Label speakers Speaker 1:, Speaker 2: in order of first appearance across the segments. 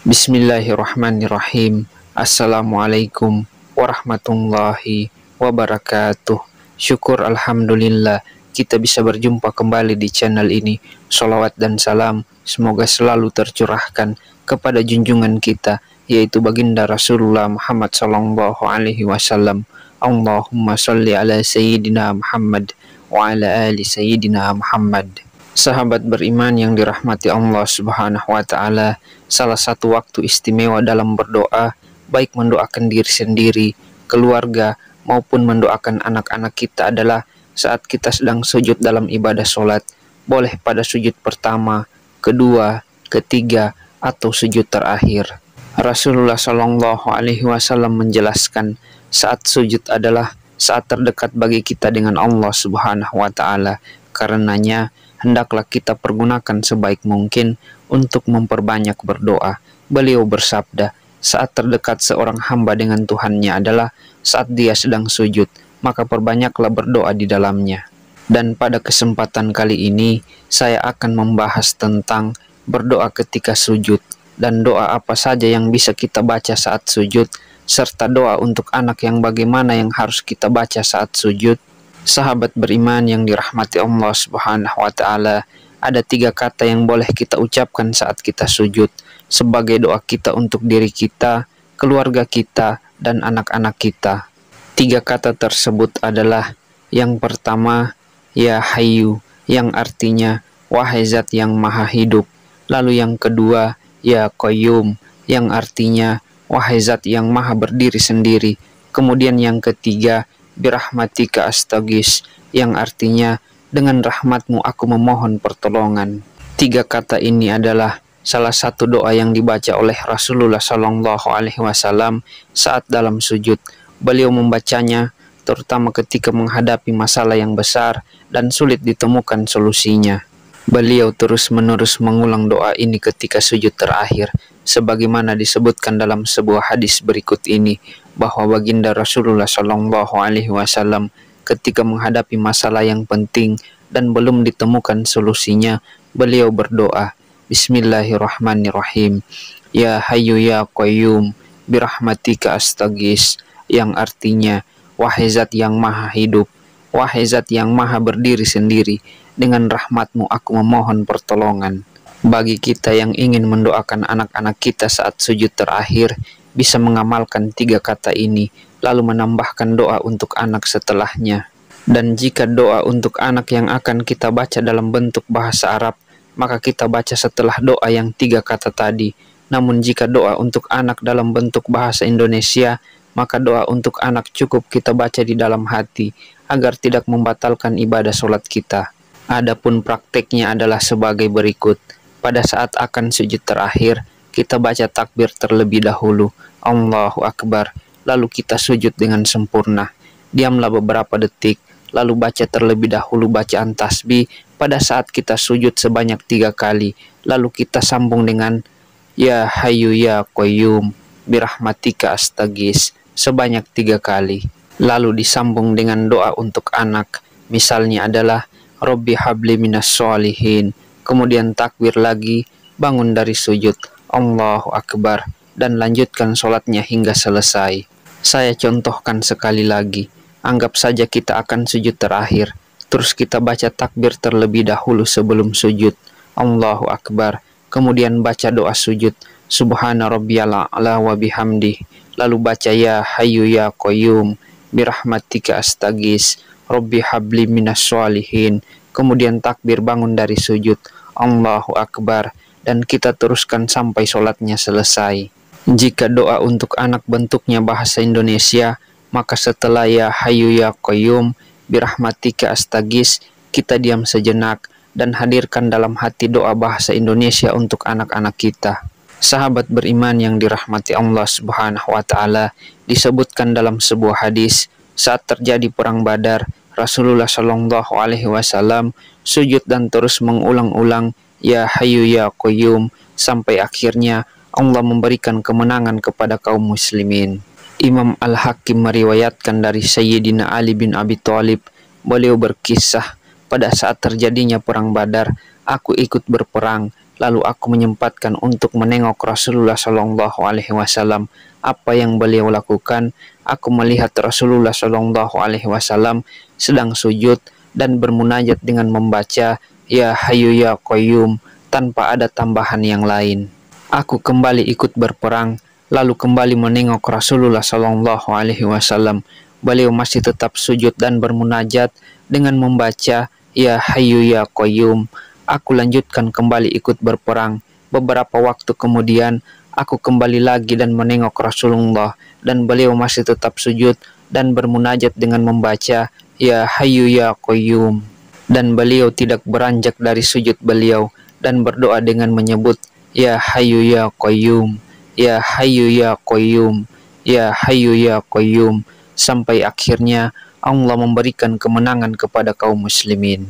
Speaker 1: Bismillahirrahmanirrahim. Assalamualaikum warahmatullahi wabarakatuh. Syukur alhamdulillah kita bisa berjumpa kembali di channel ini. Sholawat dan salam semoga selalu tercurahkan kepada junjungan kita, yaitu baginda Rasulullah Muhammad sallallahu alaihi wasallam. Allahumma sholli ala sayyidina Muhammad wa ala ali sayyidina Muhammad. Sahabat beriman yang dirahmati Allah Subhanahu wa Ta'ala, salah satu waktu istimewa dalam berdoa, baik mendoakan diri sendiri, keluarga, maupun mendoakan anak-anak kita adalah saat kita sedang sujud dalam ibadah sholat. Boleh pada sujud pertama, kedua, ketiga, atau sujud terakhir. Rasulullah Shallallahu Alaihi Wasallam menjelaskan, saat sujud adalah saat terdekat bagi kita dengan Allah Subhanahu wa Ta'ala. Karenanya hendaklah kita pergunakan sebaik mungkin untuk memperbanyak berdoa. Beliau bersabda, saat terdekat seorang hamba dengan Tuhannya adalah saat dia sedang sujud, maka perbanyaklah berdoa di dalamnya. Dan pada kesempatan kali ini, saya akan membahas tentang berdoa ketika sujud, dan doa apa saja yang bisa kita baca saat sujud, serta doa untuk anak yang bagaimana yang harus kita baca saat sujud. Sahabat beriman yang dirahmati Allah Subhanahu wa Ta'ala, ada 3 kata yang boleh kita ucapkan saat kita sujud sebagai doa kita untuk diri kita, keluarga kita, dan anak-anak kita. 3 kata tersebut adalah, yang pertama, Ya Hayyu, yang artinya wahai zat yang maha hidup. Lalu yang kedua, Ya Qayyum, yang artinya wahai zat yang maha berdiri sendiri. Kemudian yang ketiga, Birahmatika astaghis, yang artinya dengan rahmatmu aku memohon pertolongan. 3 kata ini adalah salah satu doa yang dibaca oleh Rasulullah Shallallahu Alaihi Wasallam saat dalam sujud. Beliau membacanya terutama ketika menghadapi masalah yang besar dan sulit ditemukan solusinya. Beliau terus-menerus mengulang doa ini ketika sujud terakhir, sebagaimana disebutkan dalam sebuah hadis berikut ini, bahwa baginda Rasulullah Shallallahu Alaihi Wasallam ketika menghadapi masalah yang penting dan belum ditemukan solusinya, beliau berdoa, Bismillahirrahmanirrahim, Ya Hayyu Ya Qayyum, Birahmatika astaghis, yang artinya wahai zat yang maha hidup, wahai zat yang maha berdiri sendiri, dengan rahmatmu aku memohon pertolongan. Bagi kita yang ingin mendoakan anak-anak kita saat sujud terakhir, bisa mengamalkan 3 kata ini, lalu menambahkan doa untuk anak setelahnya. Dan jika doa untuk anak yang akan kita baca dalam bentuk bahasa Arab, maka kita baca setelah doa yang 3 kata tadi. Namun jika doa untuk anak dalam bentuk bahasa Indonesia, maka doa untuk anak cukup kita baca di dalam hati, agar tidak membatalkan ibadah sholat kita. Adapun prakteknya adalah sebagai berikut. Pada saat akan sujud terakhir, kita baca takbir terlebih dahulu, Allahu Akbar, lalu kita sujud dengan sempurna. Diamlah beberapa detik, lalu baca terlebih dahulu bacaan tasbih pada saat kita sujud sebanyak 3 kali, lalu kita sambung dengan Ya Hayyu Ya Qayyum, Birahmatika astaghis sebanyak 3 kali. Lalu disambung dengan doa untuk anak, misalnya adalah Robbi habli minas sholihin, kemudian takbir lagi, bangun dari sujud, Allahu Akbar, dan lanjutkan sholatnya hingga selesai. Saya contohkan sekali lagi, anggap saja kita akan sujud terakhir, terus kita baca takbir terlebih dahulu sebelum sujud, Allahu Akbar, kemudian baca doa sujud, Subhana rabbiyal a'la wa bihamdih, lalu baca Ya Hayyu Ya Qayyum, Birahmatika astaghis, Robbi habli minas sholihin, kemudian takbir bangun dari sujud, Allahu Akbar, dan kita teruskan sampai sholatnya selesai. Jika doa untuk anak bentuknya bahasa Indonesia, maka setelah Ya Hayyu Ya Qayyum, Birahmatika astaghis, kita diam sejenak dan hadirkan dalam hati doa bahasa Indonesia untuk anak-anak kita. Sahabat beriman yang dirahmati Allah Subhanahu wa Ta'ala, disebutkan dalam sebuah hadis, saat terjadi perang Badar, Rasulullah Shallallahu Alaihi Wasallam sujud dan terus mengulang-ulang Ya Hayyu Ya Qayyum sampai akhirnya Allah memberikan kemenangan kepada kaum muslimin. Imam Al-Hakim meriwayatkan dari Sayyidina Ali bin Abi Thalib, beliau berkisah, pada saat terjadinya perang Badar, aku ikut berperang, lalu aku menyempatkan untuk menengok Rasulullah Shallallahu Alaihi Wasallam. Apa yang beliau lakukan? Aku melihat Rasulullah Shallallahu Alaihi Wasallam sedang sujud dan bermunajat dengan membaca Ya Hayyu Ya Qayyum tanpa ada tambahan yang lain. Aku kembali ikut berperang, lalu kembali menengok Rasulullah Shallallahu Alaihi Wasallam. Beliau masih tetap sujud dan bermunajat dengan membaca Ya Hayyu Ya Qayyum. Aku lanjutkan kembali ikut berperang. Beberapa waktu kemudian, aku kembali lagi dan menengok Rasulullah, dan beliau masih tetap sujud dan bermunajat dengan membaca Ya Hayyu Ya Qayyum. Dan beliau tidak beranjak dari sujud beliau dan berdoa dengan menyebut Ya Hayyu Ya Qayyum, Ya Hayyu Ya Qayyum, Ya Hayyu Ya Qayyum, sampai akhirnya Allah memberikan kemenangan kepada kaum muslimin.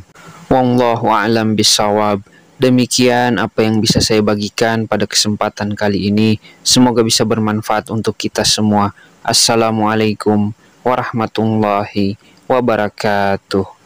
Speaker 1: Wallahu a'lam bishawab. Demikian apa yang bisa saya bagikan pada kesempatan kali ini. Semoga bisa bermanfaat untuk kita semua. Assalamualaikum warahmatullahi wabarakatuh.